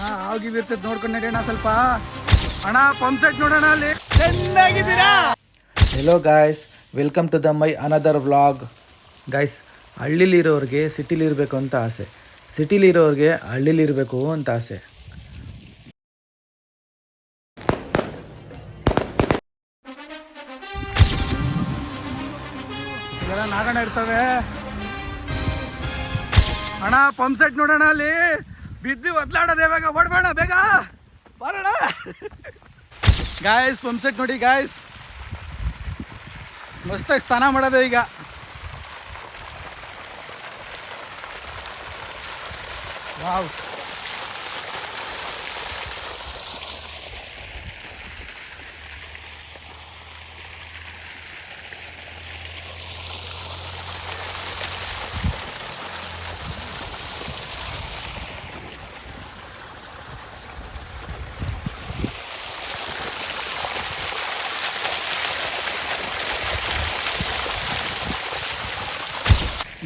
ಅಣ್ಣ ಆಗಿ ಬರ್ತದೆ ನೋಡ್ಕೊಂಡು ನಡೆಯೋಣ ಸ್ವಲ್ಪ. ಅಣ್ಣ ಪಂಪ್ ಸೆಟ್ ನೋಡೋಣ ಅಲ್ಲಿ. ಚೆನ್ನಾಗಿದ್ದೀರಾ? Hello guys, welcome to the my another vlog. Guys, ಹಳ್ಳಿಲಿರೋರಿಗೆ ಸಿಟಿಲಿರಬೇಕು ಅಂತ ಆಸೆ, ಸಿಟಿಲಿರೋರಿಗೆ ಹಳ್ಳಿಲಿರಬೇಕು ಅಂತ ಆಸೆ. ಇದೆಲ್ಲ ನಾಗಣ ಇರ್ತವೆ. ಅಣ್ಣ ಪಂಪ್ ಸೆಟ್ ನೋಡೋಣ ಅಲ್ಲಿ. ಬಿದ್ದು ಒದ್ಲಾಡೋದು ಇವಾಗ, ಓಡ್ಬೇಡ ಬೇಗ ಬರೋಣ. ಗಾಯ್ಸ್ ಪಂಪ್ ಸೆಟ್ ನೋಡಿ ಗಾಯ್ಸ್, ಮಸ್ತಾಗಿ ಸ್ನಾನ ಮಾಡೋದು ಈಗ. ವಾವ್,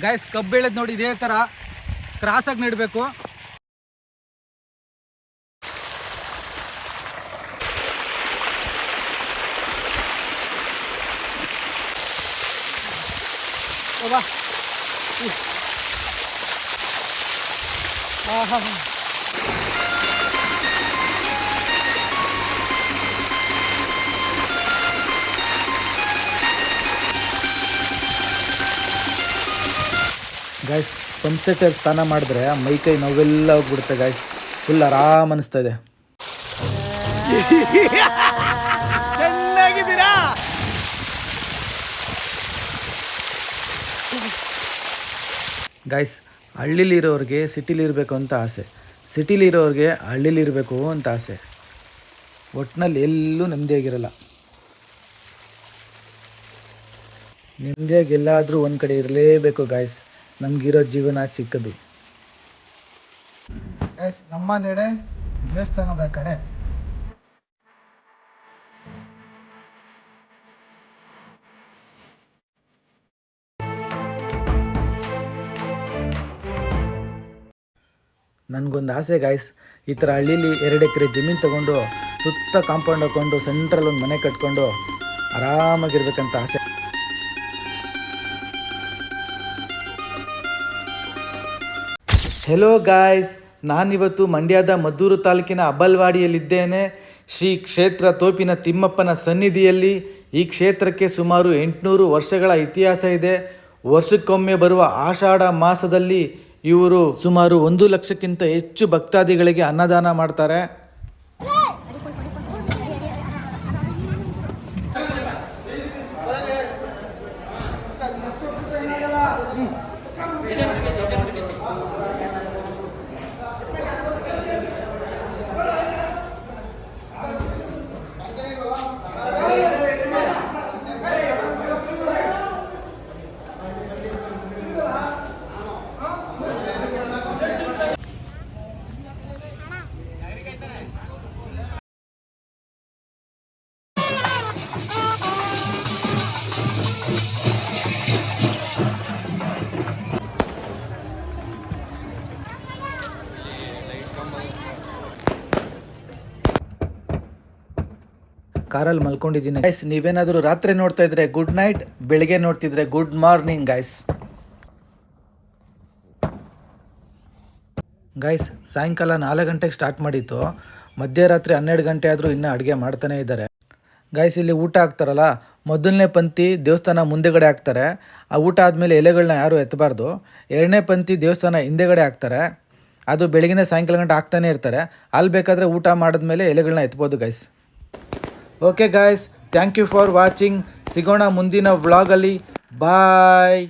ಗಾಯ್ಸ್ ಕಬ್ಬು ಬೆಳೆದ್ ನೋಡಿ ಇದೇ ಥರ ಕ್ರಾಸಾಗಿ ನೆಡಬೇಕು. ಗಾಯ್ಸ್, ಪಂಪ್ ಸೆಟ್ಟಲ್ಲಿ ಸ್ನಾನ ಮಾಡಿದ್ರೆ ಮೈಕೈ ನೋವೆಲ್ಲ ಹೋಗ್ಬಿಡುತ್ತೆ ಗಾಯ್ಸ್, ಫುಲ್ ಆರಾಮ್ ಅನಿಸ್ತಾ ಇದೆ. ಚೆನ್ನಾಗಿದ್ದೀರಾ? ಗಾಯ್ಸ್, ಹಳ್ಳಿಲಿರೋರಿಗೆ ಸಿಟಿಲಿರಬೇಕು ಅಂತ ಆಸೆ, ಸಿಟಿಲಿರೋರಿಗೆ ಹಳ್ಳಿಲಿರಬೇಕು ಅಂತ ಆಸೆ. ಒಟ್ಟಿನಲ್ಲಿ ಎಲ್ಲೂ ನೆಮ್ಮದಿಯಾಗಿರಲ್ಲ. ನೆಮ್ಮದಿಯಾಗಿ ಎಲ್ಲಾದರೂ ಒಂದು ಕಡೆ ಇರಲೇಬೇಕು ಗಾಯ್ಸ್, ನಮಗಿರೋ ಜೀವನ ಚಿಕ್ಕದು. ಗಾಯ್ಸ್ ನಮ್ಮ ನೆಡೆ ದೇವಸ್ಥಾನದ ಕಡೆ. ನನಗೊಂದು ಆಸೆ ಗಾಯ್ಸ್, ಈ ಥರ ಹಳ್ಳೀಲಿ 2 ಎಕರೆ ಜಮೀನು ತೊಗೊಂಡು ಸುತ್ತ ಕಾಂಪೌಂಡ್ ಹಾಕ್ಕೊಂಡು ಸೆಂಟ್ರಲ್ಲಿ ಒಂದು ಮನೆ ಕಟ್ಕೊಂಡು ಆರಾಮಾಗಿರ್ಬೇಕಂತ ಆಸೆ. ಹೆಲೋ ಗಾಯ್ಸ್, ನಾನಿವತ್ತು ಮಂಡ್ಯದ ಮದ್ದೂರು ತಾಲೂಕಿನ ಅಬ್ಬಲ್ವಾಡಿಯಲ್ಲಿದ್ದೇನೆ, ಶ್ರೀ ಕ್ಷೇತ್ರ ತೋಪಿನ ತಿಮ್ಮಪ್ಪನ ಸನ್ನಿಧಿಯಲ್ಲಿ. ಈ ಕ್ಷೇತ್ರಕ್ಕೆ ಸುಮಾರು 800 ವರ್ಷಗಳ ಇತಿಹಾಸ ಇದೆ. ವರ್ಷಕ್ಕೊಮ್ಮೆ ಬರುವ ಆಷಾಢ ಮಾಸದಲ್ಲಿ ಇವರು ಸುಮಾರು 1 ಲಕ್ಷಕ್ಕಿಂತ ಹೆಚ್ಚು ಭಕ್ತಾದಿಗಳಿಗೆ ಅನ್ನದಾನ ಮಾಡ್ತಾರೆ. ಕಾರಲ್ಲಿ ಮಲ್ಕೊಂಡಿದ್ದೀನಿ ಗೈಸ್. ನೀವೇನಾದರೂ ರಾತ್ರಿ ನೋಡ್ತಾ ಇದ್ರೆ ಗುಡ್ ನೈಟ್, ಬೆಳಿಗ್ಗೆ ನೋಡ್ತಿದ್ರೆ ಗುಡ್ ಮಾರ್ನಿಂಗ್ ಗೈಸ್. ಗೈಸ್, ಸಾಯಂಕಾಲ 4 ಗಂಟೆಗೆ ಸ್ಟಾರ್ಟ್ ಮಾಡಿತ್ತು, ಮಧ್ಯರಾತ್ರಿ 12 ಗಂಟೆ ಆದರೂ ಇನ್ನೂ ಅಡುಗೆ ಮಾಡ್ತಾನೆ ಇದ್ದಾರೆ ಗೈಸ್. ಇಲ್ಲಿ ಊಟ ಹಾಕ್ತಾರಲ್ಲ, ಮೊದಲನೇ ಪಂಕ್ತಿ ದೇವಸ್ಥಾನ ಮುಂದೆಗಡೆ ಹಾಕ್ತಾರೆ. ಆ ಊಟ ಆದಮೇಲೆ ಎಲೆಗಳನ್ನ ಯಾರೂ ಎತ್ತಬಾರ್ದು. 2ನೇ ಪಂಕ್ತಿ ದೇವಸ್ಥಾನ ಹಿಂದೆಗಡೆ ಹಾಕ್ತಾರೆ. ಅದು ಬೆಳಗಿನ ಸಾಯಂಕಾಲ ಗಂಟೆ ಹಾಕ್ತಾನೆ ಇರ್ತಾರೆ. ಅಲ್ಲಿ ಬೇಕಾದರೆ ಊಟ ಮಾಡಿದ್ಮೇಲೆ ಎಲೆಗಳನ್ನ ಎತ್ಬೋದು guys. Okay guys, thank you for watching. ಸಿಗೋಣ ಮುಂದಿನ ವ್ಲಾಗಲ್ಲಿ. ಬಾಯ್.